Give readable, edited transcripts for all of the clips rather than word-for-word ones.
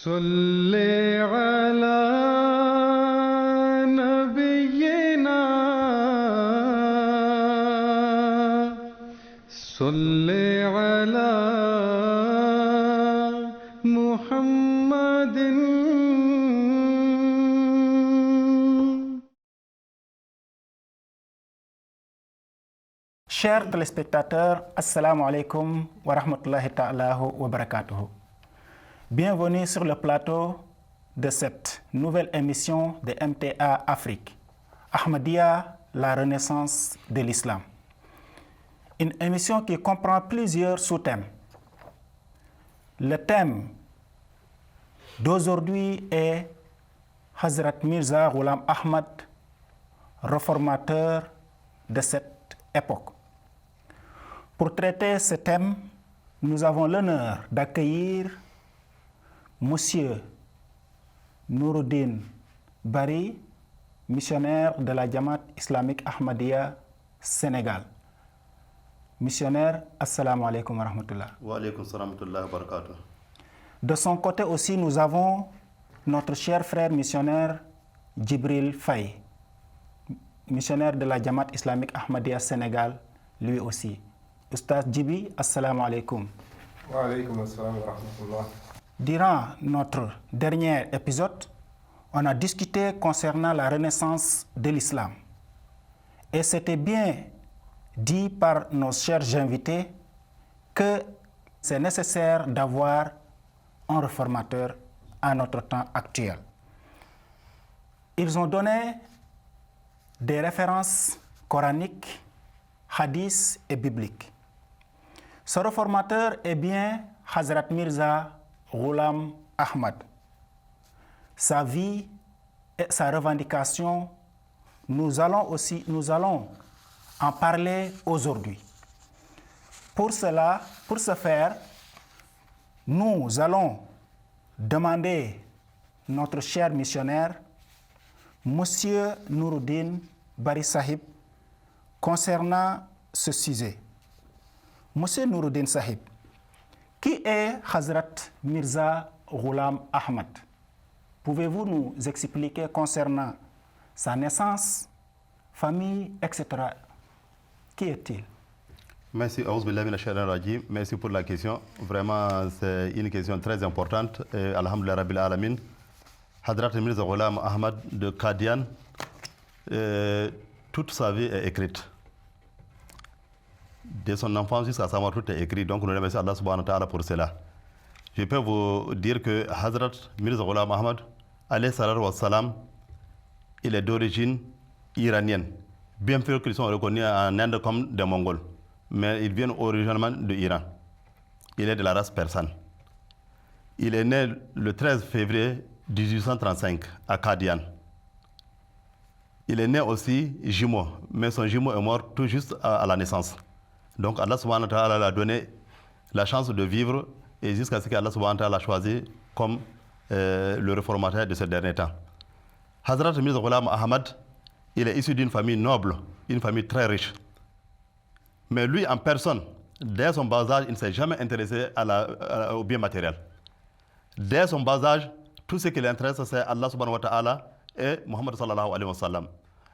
صل على نبينا صل على محمد. Chers téléspectateurs, assalamu alaikum wa rahmatullahi ta'ala wa barakatuhu. Bienvenue sur le plateau de cette nouvelle émission de MTA Afrique, Ahmadiyya, la renaissance de l'islam. Une émission qui comprend plusieurs sous-thèmes. Le thème d'aujourd'hui est Hazrat Mirza Ghulam Ahmad, réformateur de cette époque. Pour traiter ce thème, nous avons l'honneur d'accueillir Monsieur Nouruddin Bari, missionnaire de la Jamaat islamique Ahmadiyya Sénégal. Missionnaire, assalamu alaikum wa rahmatullah. Wa alaikum salam wa rahmatullah wa barakatuh. De son côté aussi, nous avons notre cher frère missionnaire Djibril Faye, missionnaire de la Jamaat islamique Ahmadiyya Sénégal, lui aussi. Oustaz Djibi, assalamu alaikum. Wa alaikum assalam wa rahmatullah. Durant notre dernier épisode, on a discuté concernant la renaissance de l'islam. Et c'était bien dit par nos chers invités que c'est nécessaire d'avoir un réformateur à notre temps actuel. Ils ont donné des références coraniques, hadiths et bibliques. Ce réformateur est bien Hazrat Mirza Ghulam Ahmad. Sa vie et sa revendication, nous allons en parler aujourd'hui. Pour ce faire, nous allons demander notre cher missionnaire, Monsieur Nouruddin Bari Sahib, concernant ce sujet. Monsieur Nouruddin Sahib, qui est Hazrat Mirza Ghulam Ahmad? Pouvez-vous nous expliquer concernant sa naissance, famille, etc. Qui est-il? Merci, merci pour la question. Vraiment, c'est une question très importante. Alhamdulillah Rabbil Alamin. Hazrat Mirza Ghulam Ahmad de Qadian, toute sa vie est écrite. De son enfance jusqu'à sa mort, tout est écrit. Donc nous remercions Allah subhanahu wa ta'ala pour cela. Je peux vous dire que Hazrat Mirza Ghulam Ahmad, alayhi salatu wa salam, il est d'origine iranienne. Bien sûr qu'ils sont reconnus en Inde comme des Mongols, mais ils viennent originalement de l'Iran. Il est de la race persane. Il est né le 13 février 1835 à Qadian. Il est né aussi jumeau, mais son jumeau est mort tout juste à la naissance. Donc Allah subhanahu wa ta'ala l'a donné la chance de vivre et jusqu'à ce qu'Allah subhanahu wa ta'ala l'a choisi comme le réformateur de ce dernier temps. Hazrat Mirza Ghulam Ahmad, il est issu d'une famille noble, une famille très riche. Mais lui en personne, dès son bas âge, il ne s'est jamais intéressé au bien matériel. Dès son bas âge, tout ce qui l'intéresse, c'est Allah subhanahu wa ta'ala et Muhammad sallallahu alayhi wa sallam.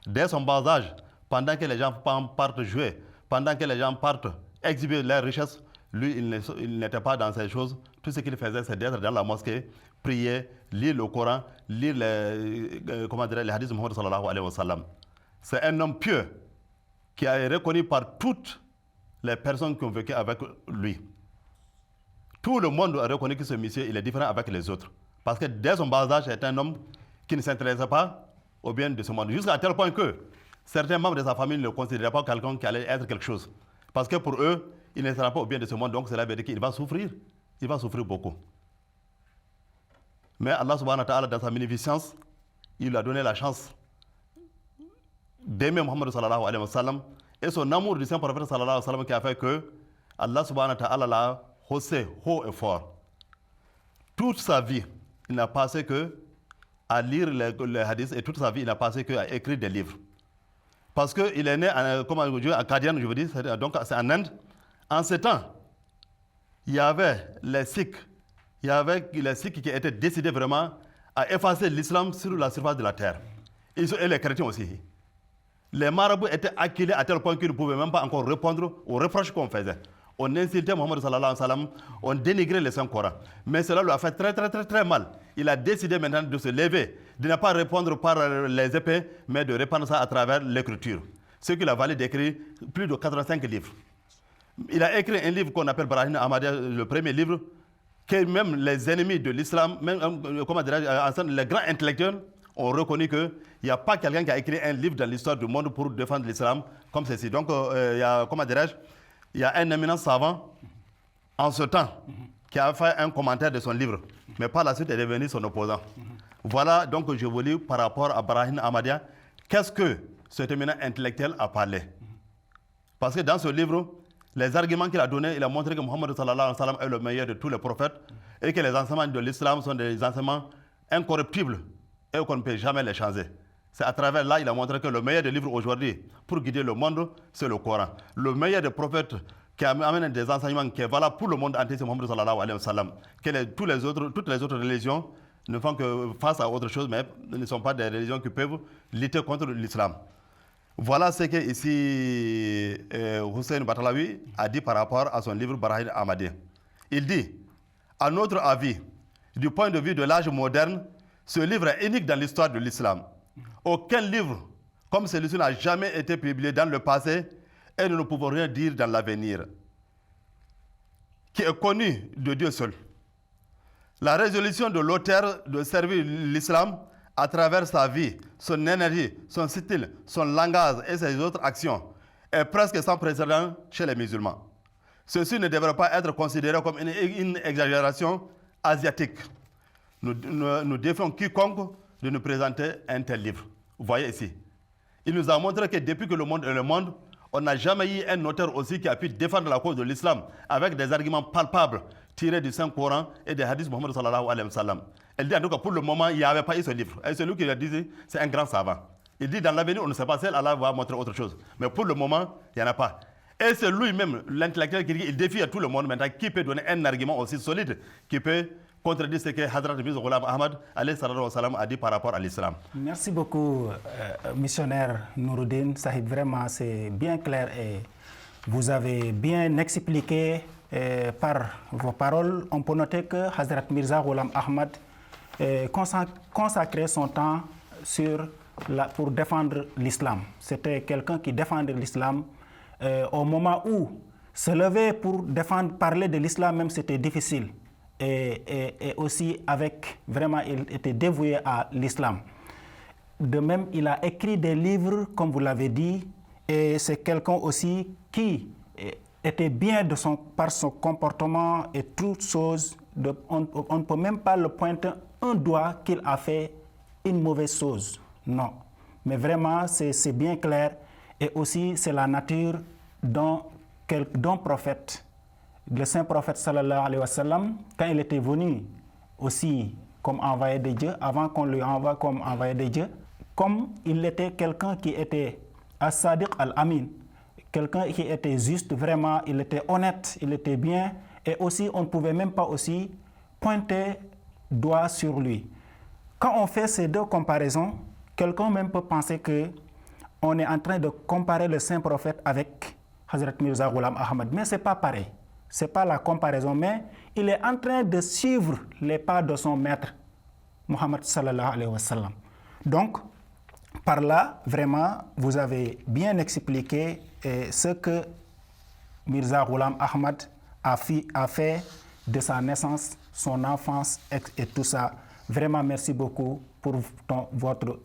Dès son bas âge, pendant que les gens partent jouer, pendant que les gens partent exhiber leurs richesses, lui, il n'était pas dans ces choses. Tout ce qu'il faisait, c'est d'être dans la mosquée, prier, lire le Coran, lire les hadiths de Muhammad sallallahu alayhi wa sallam. C'est un homme pieux qui est reconnu par toutes les personnes qui ont vécu avec lui. Tout le monde a reconnu que ce monsieur, il est différent avec les autres. Parce que dès son bas âge, c'est un homme qui ne s'intéressait pas au bien de ce monde. Jusqu'à tel point que certains membres de sa famille ne le considéraient pas quelqu'un qui allait être quelque chose. Parce que pour eux, il ne sera pas au bien de ce monde, donc cela veut dire qu'il va souffrir. Il va souffrir beaucoup. Mais Allah subhanahu wa ta'ala, dans sa bénéficence, il lui a donné la chance d'aimer Muhammad sallallahu alayhi wa sallam et son amour du Saint-Prophète sallallahu alayhi wa sallam qui a fait que Allah subhanahu wa ta'ala l'a haussé haut et fort. Toute sa vie, il n'a passé que à lire les hadiths et toute sa vie, il n'a passé qu'à écrire des livres. Parce qu'il est né à Qadian, je veux dire, donc c'est en Inde. En ce temps, il y avait les Sikhs, il y avait les sikhs qui étaient décidés vraiment à effacer l'islam sur la surface de la terre. Et les chrétiens aussi. Les marabouts étaient acculés à tel point qu'ils ne pouvaient même pas encore répondre aux reproches qu'on faisait. On insultait Mohammed sallallahu alayhi wa sallam, on dénigrait le Saint-Coran. Mais cela lui a fait très mal. Il a décidé maintenant de se lever, de ne pas répondre par les épées, mais de répandre ça à travers l'écriture. Ce qu'il a valu d'écrire plus de 85 livres. Il a écrit un livre qu'on appelle Barahin Ahmadiyya, le premier livre, que même les ennemis de l'islam, même les grands intellectuels, ont reconnu qu'il n'y a pas quelqu'un qui a écrit un livre dans l'histoire du monde pour défendre l'islam comme ceci. Donc, il y a un éminent savant en ce temps qui a fait un commentaire de son livre, mais par la suite est devenu son opposant. Voilà donc je vous lis par rapport à Barahin Ahmadiyya, qu'est-ce que cet éminent intellectuel a parlé. Parce que dans ce livre, les arguments qu'il a donnés, il a montré que Mohammed sallallahu alayhi wa sallam est le meilleur de tous les prophètes et que les enseignements de l'islam sont des enseignements incorruptibles et qu'on ne peut jamais les changer. C'est à travers là, il a montré que le meilleur des livres aujourd'hui pour guider le monde, c'est le Coran. Le meilleur des prophètes qui amène des enseignements qui est valable pour le monde entier, c'est Mohammed sallallahu alayhi wa sallam. Toutes les autres religions ne font que face à autre chose, mais ne sont pas des religions qui peuvent lutter contre l'islam. Voilà ce que ici Hussein Batalawi a dit par rapport à son livre Barahin Ahmadiyya. Il dit, à notre avis, du point de vue de l'âge moderne, ce livre est unique dans l'histoire de l'islam. Aucun livre comme celui-ci n'a jamais été publié dans le passé et nous ne pouvons rien dire dans l'avenir, qui est connu de Dieu seul. La résolution de l'auteur de servir l'islam à travers sa vie, son énergie, son style, son langage et ses autres actions est presque sans précédent chez les musulmans. Ceci ne devrait pas être considéré comme une exagération asiatique. Nous défions quiconque de nous présenter un tel livre. Vous voyez ici. Il nous a montré que depuis que le monde est le monde, on n'a jamais eu un auteur aussi qui a pu défendre la cause de l'islam avec des arguments palpables tirés du Saint-Coran et des hadiths Mohammed sallallahu alayhi wa sallam. Elle dit en tout cas pour le moment, il n'y avait pas eu ce livre. Et celui qui l'a dit, c'est un grand savant. Il dit dans l'avenir, on ne sait pas si Allah va montrer autre chose. Mais pour le moment, il n'y en a pas. Et c'est lui-même, l'intellectuel, qui dit il défie à tout le monde maintenant qui peut donner un argument aussi solide, qui peut contredire ce que Hazrat Mirza Ghulam Ahmad a dit par rapport à l'islam. Merci beaucoup, missionnaire Nouruddin Sahib. Vraiment, c'est bien clair et vous avez bien expliqué par vos paroles. On peut noter que Hazrat Mirza Ghulam Ahmad consacrait son temps pour défendre l'islam. C'était quelqu'un qui défendait l'islam au moment où se lever pour parler de l'islam même c'était difficile. Et aussi vraiment il était dévoué à l'islam. De même, il a écrit des livres, comme vous l'avez dit, et c'est quelqu'un aussi qui était bien par son comportement et toutes choses. On ne peut même pas le pointer un doigt qu'il a fait une mauvaise chose. Non. Mais vraiment, c'est bien clair. Et aussi, c'est la nature d'un prophète. Le saint prophète sallallahu alayhi wa sallam, quand il était venu aussi comme envoyé de Dieu, avant qu'on lui envoie comme envoyé de Dieu, comme il était quelqu'un qui était as-sadiq al-amin, quelqu'un qui était juste, vraiment, il était honnête, il était bien, et aussi on ne pouvait même pas aussi pointer doigt sur lui. Quand on fait ces deux comparaisons, quelqu'un même peut penser qu'on est en train de comparer le saint prophète avec Hazrat Mirza Ghulam Ahmad, mais ce n'est pas pareil. Ce n'est pas la comparaison, mais il est en train de suivre les pas de son maître, Muhammad sallallahu alayhi wa sallam. Donc, par là, vraiment, vous avez bien expliqué ce que Mirza Ghulam Ahmad a fait de sa naissance, son enfance et tout ça. Vraiment, merci beaucoup pour votre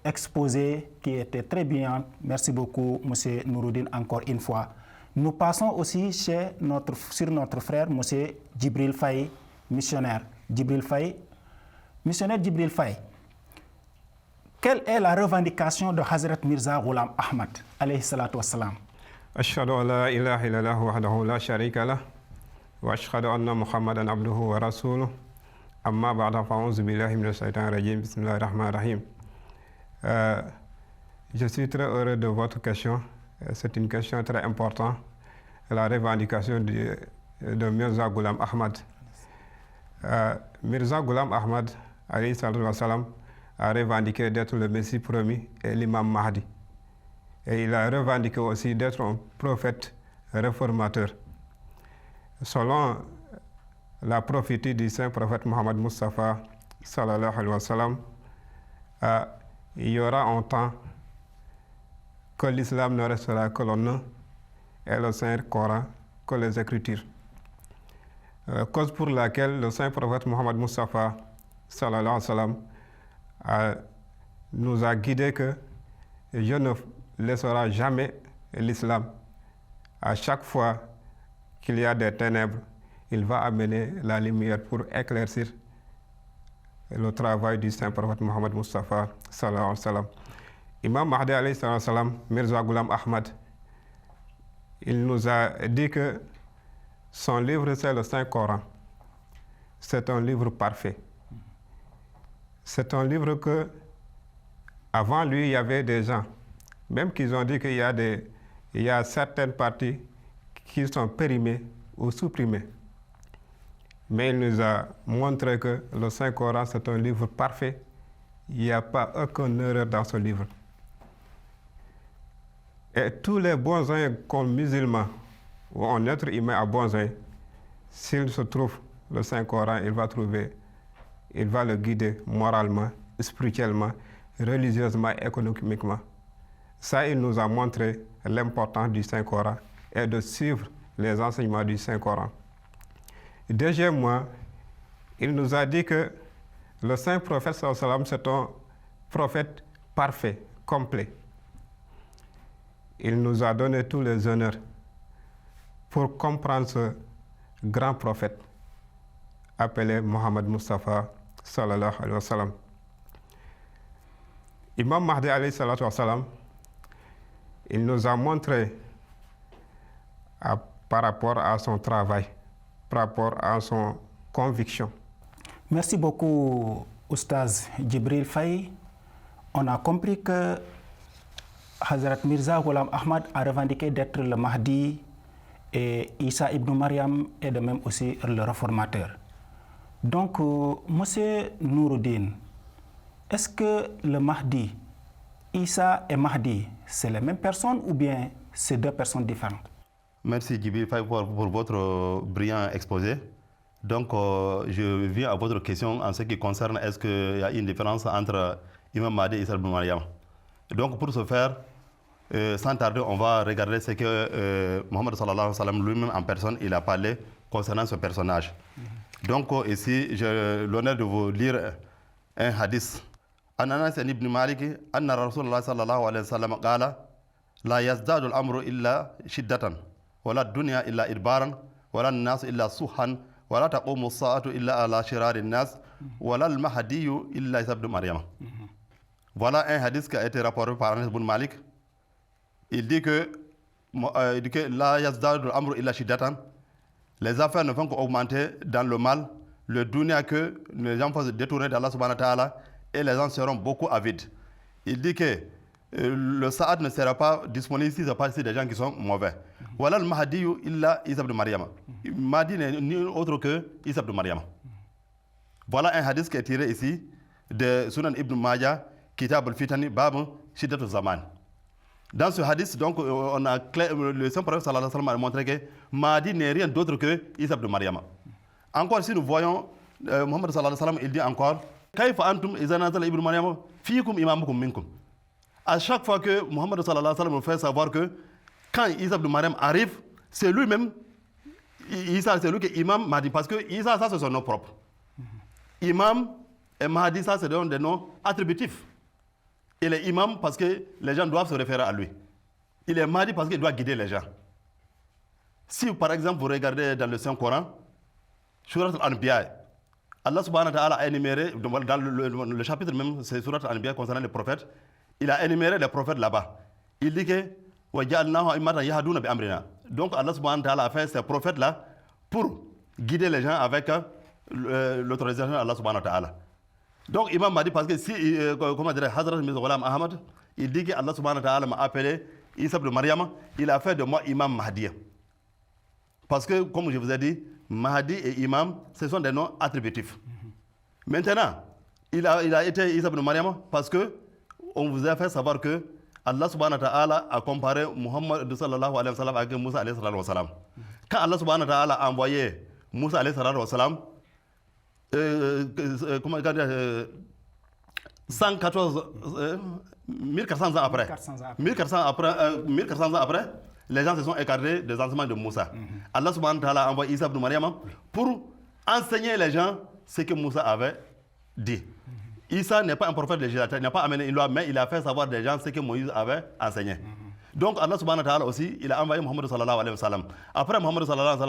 exposé qui était très bien. Merci beaucoup, M. Nouruddin, encore une fois. Nous passons aussi sur notre frère, M. Djibril Faye, missionnaire. Missionnaire Djibril Faye, quelle est la revendication de Hazrat Mirza Ghulam Ahmad, alayhi salatu wassalam? Ashhadu an la ilaha illallah wahdahu la sharika lah wa ashhadu anna Muhammadan abduhu wa rasuluh. Amma ba'da fa'ouzu billahi minash shaitanir rajim. Bismillahir rahmanir rahim. Je suis très heureux de votre question. C'est une question très importante, la revendication de Mirza Ghulam Ahmad. Mirza Ghulam Ahmad alayhi salam a revendiqué d'être le Messie promis et l'imam Mahdi. Et il a revendiqué aussi d'être un prophète réformateur. Selon la prophétie du saint prophète Mohammed Mustafa sallallahu alayhi wa sallam, il y aura un temps que l'islam ne restera que le nom et le saint Coran, que les Écritures. Cause pour laquelle le saint prophète Mohammed Mustafa sallallahu alayhi wa sallam nous a guidé que Dieu ne laissera jamais l'islam. À chaque fois qu'il y a des ténèbres, il va amener la lumière pour éclaircir le travail du saint prophète Mohammed Mustafa sallallahu alayhi wa sallam. Imam Mahdi alayhi salam, Mirza Ghulam Ahmad, il nous a dit que son livre c'est le Saint Coran. C'est un livre parfait. C'est un livre que avant lui il y avait des gens, même qu'ils ont dit qu'il y a certaines parties qui sont périmées ou supprimées. Mais il nous a montré que le Saint Coran, c'est un livre parfait. Il n'y a pas aucune erreur dans ce livre. Et tous les besoins qu'un musulman ou un être humain a besoin, s'il se trouve le Saint Coran, il va le guider moralement, spirituellement, religieusement, économiquement. Ça, il nous a montré l'importance du Saint Coran et de suivre les enseignements du Saint Coran. Deuxièmement, il nous a dit que le saint prophète sallallahu alayhi wa sallam, c'est un prophète parfait, complet. Il nous a donné tous les honneurs pour comprendre ce grand prophète appelé Mohammed Mustafa sallallahu alayhi wa sallam. Imam Mahdi alayhi salatu wa sallam, il nous a montré par rapport à son travail, par rapport à son conviction. Merci beaucoup, Oustaz Djibril Faye. On a compris que Hazrat Mirza Ghulam Ahmad a revendiqué d'être le Mahdi et Isa ibn Maryam est de même aussi le réformateur. Donc, Monsieur Nouruddin, est-ce que le Mahdi, Isa et Mahdi, c'est les mêmes personnes ou bien c'est deux personnes différentes? Merci Djibril Faye pour votre brillant exposé. Donc, je viens à votre question en ce qui concerne est-ce qu'il y a une différence entre Imam Mahdi et Isa ibn Maryam. Donc, pour ce faire, sans tarder, on va regarder ce que Mohammed sallallahu alayhi wa sallam lui-même en personne, il a parlé concernant ce personnage. Donc, ici, j'ai l'honneur de vous lire un hadith. An Anas ibn Malik, anna Rasulullah sallallahu alayhi wa sallam qala la yazdadu al-amru illa shiddatan wala dunya illa idbaran wala an-nas illa suhan wala taqumu as-sa'atu illa ala shirari an-nas wala al-mahdi illa Isa ibn Maryam. Voilà un hadith qui a été rapporté par Anas ibn Malik. Il dit que la yazdadu al-amru illa shiddatan, les affaires ne vont qu'augmenter dans le mal, le dunya que les gens vont se détourner d'Allah subhanahu wa ta'ala et les gens seront beaucoup avides. Il dit que le Sa'ad ne sera pas disponible si ce n'est pas des gens qui sont mauvais. Voilà le Mahdi illa Isa ibn Maryam. Mahdi n'est ni autre que Isa ibn Maryam. Voilà un hadith qui est tiré ici de Sunan ibn Majah, Kitab al-Fitani, Bab Shiddat al-Zaman. Dans ce hadith, donc, le Saint Prophète sallallahu alayhi wa sallam a montré que Mahdi n'est rien d'autre que Isa ibn Maryam. Encore si nous voyons Mohammed sallallahu alayhi wa sallam, il dit encore Kayfa antum iza nazala ibn Maryam fiikum imamukum minkum. À chaque fois que Mohammed sallallahu alayhi wa sallam nous fait savoir que quand Isa ibn Maryam arrive, c'est lui-même, Isa c'est lui qui est imam Mahdi, parce que Isa ça c'est son nom propre. Imam et Mahdi ça c'est des noms attributifs. Il est imam parce que les gens doivent se référer à lui. Il est Mahdi parce qu'il doit guider les gens. Si par exemple vous regardez dans le Saint-Coran, Surat al-Anbiya, Allah subhanahu wa ta'ala a énuméré, dans le chapitre même, c'est Surat al-Anbiya concernant les prophètes, il a énuméré les prophètes là-bas. Il dit que donc Allah subhanahu wa ta'ala a fait ces prophètes-là pour guider les gens avec l'autorisation d'Allah subhanahu wa ta'ala. Donc Imam m'a dit parce que si, comment dirais Hazrat Mirza Ghulam Ahmad, il dit que Allah subhanahu wa ta'ala m'a appelé Isa ibn Maryam, il a fait de moi Imam Mahdi. Parce que, comme je vous ai dit, Mahdi et Imam, ce sont des noms attributifs. Maintenant, il a été Isa ibn Maryam parce que on vous a fait savoir que Allah subhanahu wa ta'ala a comparé Muhammad sallallahu alayhi wa sallam avec Moussa alayhi wa sallam. Quand Allah subhanahu wa ta'ala a envoyé Moussa alayhi wa sallam, 1400 ans après, 1400 ans après, les gens se sont écartés des enseignements de Moussa. Allah subhanahu wa ta'ala a envoyé Isa ibn Maryam pour enseigner les gens ce que Moussa avait dit. Isa n'est pas un prophète législateur, il n'a pas amené une loi, mais il a fait savoir des gens ce que Moïse avait enseigné. Donc Allah subhanahu wa ta'ala aussi, il a envoyé Muhammad sallallahu alayhi wa sallam. Après Muhammad sallallahu alayhi wa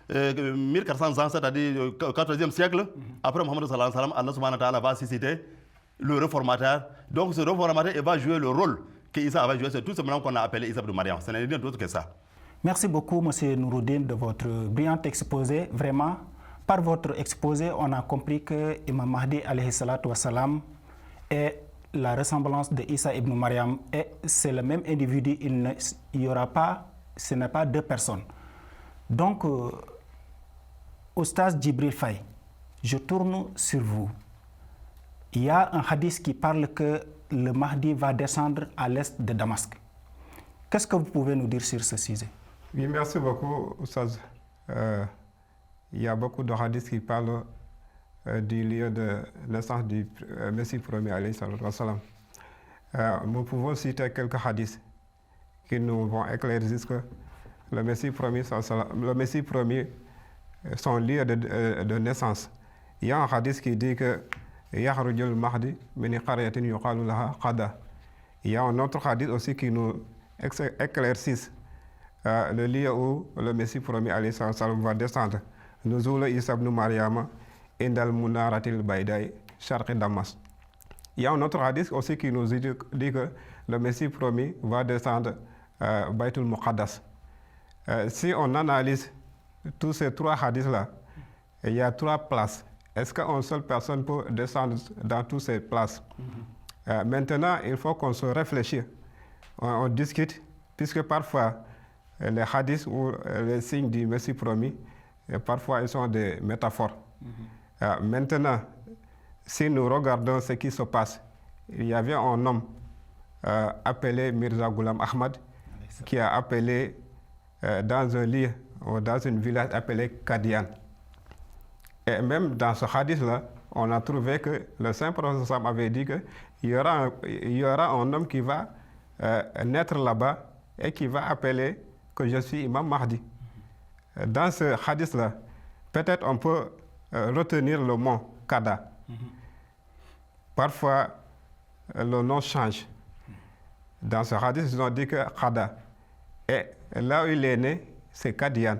sallam, 1400 ans, c'est-à-dire 14e siècle, après Muhammad sallallahu alayhi wa sallam, Allah subhanahu wa ta'ala va susciter le réformateur. Donc ce réformateur, il va jouer le rôle que Isa avait joué. C'est tout simplement qu'on a appelé Isa ibn Maryam. Ce n'est rien d'autre que ça. Merci beaucoup, M. Nouroudine, de votre brillant exposé. Vraiment, par votre exposé, on a compris que Imam Mahdi alayhi salatu wassalam est la ressemblance de Isa ibn Maryam et c'est le même individu. Il y aura pas, ce n'est pas deux personnes. Donc, Oustaz Djibril Faye, je tourne sur vous. Il y a un hadith qui parle que le Mahdi va descendre à l'est de Damas. Qu'est-ce que vous pouvez nous dire sur ce sujet? Oui, merci beaucoup, Oustaz. Il y a beaucoup de hadiths qui parlent du lieu de naissance du Messie premier, alayhi salatu wassalam. Nous pouvons citer quelques hadiths qui nous vont éclaircir que le Messie premier, son lieu de naissance. Il y a un hadith qui dit que Yahrujul Mahdi min qaryatin yuqalu laha Qada. Il y a un autre hadith aussi qui nous éclaircit le lieu où le Messie premier, alayhi salatu wassalam, va descendre. Nuzul Isa ibn Maryam indal munaratil bayday sharqi Damas. Il y a un autre hadith aussi qui nous dit que le Messie promis va descendre Baytul Muqaddas. Si on analyse tous ces trois hadiths-là, il y a trois places. Est-ce qu'une seule personne peut descendre dans toutes ces places? Maintenant, il faut qu'on se réfléchisse, on discute, puisque parfois les hadiths ou les signes du Messie promis, et parfois ils sont des métaphores. Maintenant, si nous regardons ce qui se passe, il y avait un homme appelé Mirza Ghulam Ahmad qui a appelé dans un lieu ou dans une village appelé Qadian. Et même dans ce hadith-là, on a trouvé que le Saint-Prophète avait dit qu'il y aura un homme qui va naître là-bas et qui va appeler que je suis Imam Mahdi. Dans ce hadith-là, peut-être on peut retenir le mot Kada. Parfois, le nom change. Dans ce hadith, ils ont dit que Kada. Et là où il est né, c'est Qadian.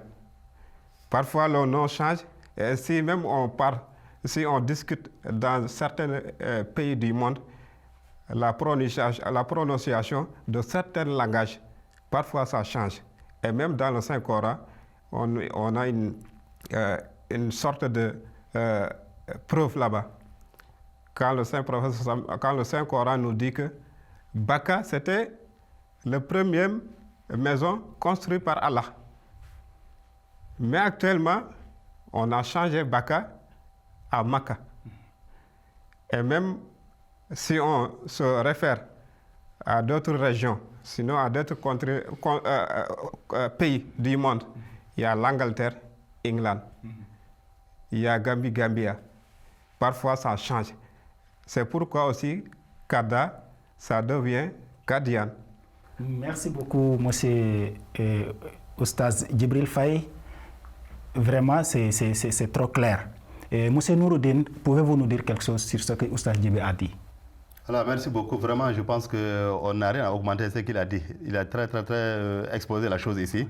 Parfois, le nom change. Et si même on parle, si on discute dans certains pays du monde, la prononciation de certains langages, parfois ça change. Et même dans le Saint-Coran, on a une sorte de preuve là-bas. Quand le Saint-Coran nous dit que Baka, c'était la première maison construite par Allah. Mais actuellement, on a changé Baka à Maka. Et même si on se réfère à d'autres régions, sinon à d'autres pays du monde, il y a l'Angleterre, England, il y a Gambia. Parfois, ça change. C'est pourquoi aussi, Kada, ça devient Qadian. Merci beaucoup, monsieur Oustaz Djibril Faye. Vraiment, c'est trop clair. Monsieur Nouroudine, pouvez-vous nous dire quelque chose sur ce que Oustaz Djibril a dit? Alors, merci beaucoup. Vraiment, je pense qu'on n'a rien à augmenter ce qu'il a dit. Il a très exposé la chose ici.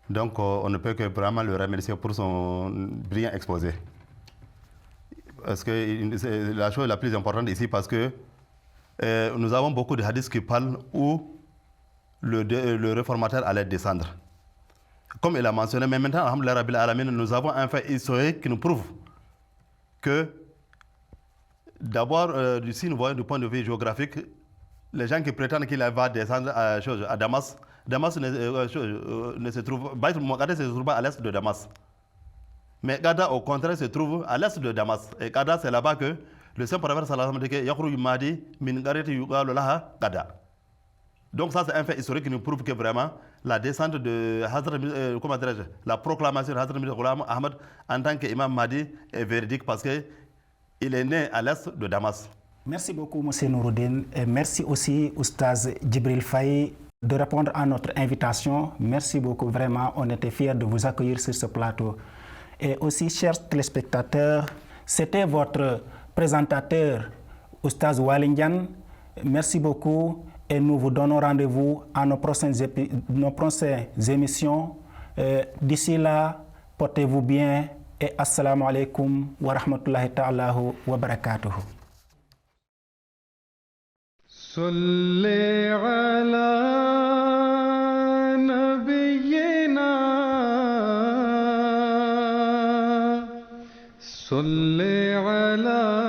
Donc, on ne peut que vraiment le remercier pour son brillant exposé. Parce que c'est la chose la plus importante ici, parce que nous avons beaucoup de hadiths qui parlent où le réformateur allait descendre. Comme il a mentionné, mais maintenant, alhamdoulilah rabbil alamin, nous avons un fait historique qui nous prouve que, d'abord, si nous voyons du point de vue géographique, les gens qui prétendent qu'il va descendre à Damas Damas ne se trouve, Bayt al-Muqaddas ne se trouve pas à l'est de Damas. Mais Gada, au contraire, se trouve à l'est de Damas. Et Gada, c'est là-bas que le Saint-Prophète sallallahu alayhi wa sallam dit que Yakhruj Mahdi min qaryati yuqalu laha Gada. Donc ça, c'est un fait historique qui nous prouve que vraiment la descente de Hazrat, la proclamation de Hazrat Mirza Ghulam Ahmad en tant qu'imam Mahdi est véridique parce qu'il est né à l'est de Damas. Merci beaucoup, M. Nouroudine. Et merci aussi, Oustaz Djibril Faye, de répondre à notre invitation. Merci beaucoup, vraiment. On était fiers de vous accueillir sur ce plateau. Et aussi, chers téléspectateurs, c'était votre présentateur, Oustaz Walindian. Merci beaucoup. Et nous vous donnons rendez-vous à nos prochaines émissions. D'ici là, portez-vous bien et assalamu alaikum wa rahmatullahi ta'ala wa barakatuhu. Salli ala nabiyyina Salli ala